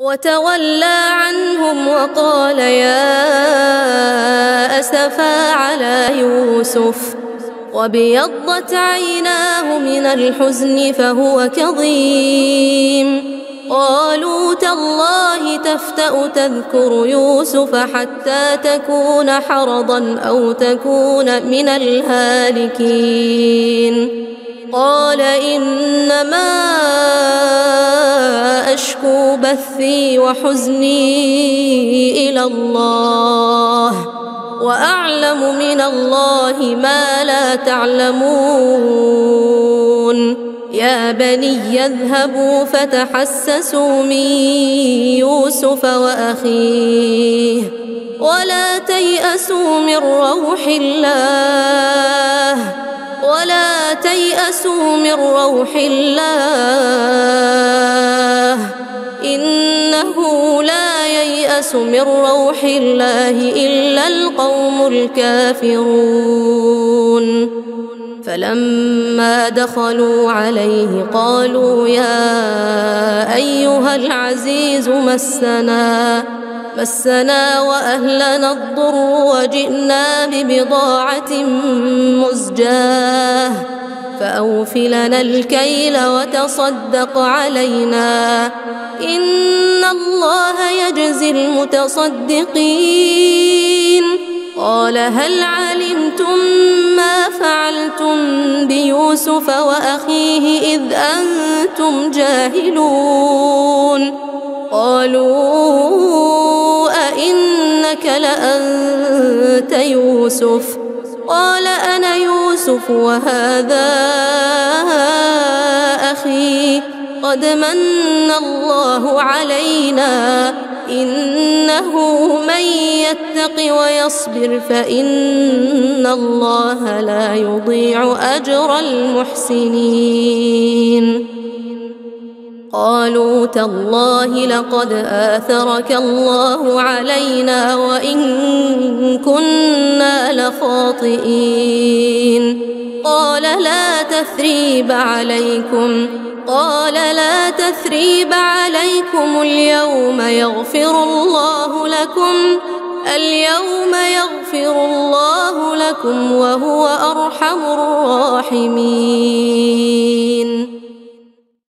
وتولى عنهم وقال يا أسفا على يوسف وابيضت عيناه من الحزن فهو كظيم. قالوا تالله تفتأ تذكر يوسف حتى تكون حرضا أو تكون من الهالكين. قال إنما أشكو بثي وحزني إلى الله وأعلم من الله ما لا تعلمون. يا بني اذهبوا فتحسسوا من يوسف وأخيه ولا تيأسوا من روح الله إنه لا ييأس من روح الله إلا القوم الكافرون. فلما دخلوا عليه قالوا يا أيها العزيز مسنا وأهلنا الضر وجئنا ببضاعة مزجاة فأوف لنا الكيل وتصدق علينا إن الله يجزي المتصدقين. قال هل علمتم ما فعلتم بيوسف وأخيه إذ أنتم جاهلون؟ قالوا أئنك لأنت يوسف؟ قال أنا يوسف وهذا أخي قد من الله علينا إنه من يتق ويصبر فإن الله لا يضيع أجر المحسنين. قالوا تالله لقد آثرك الله علينا وإن كنا لخاطئين. قال لا تثريب عليكم اليوم يغفر الله لكم وهو أرحم الراحمين.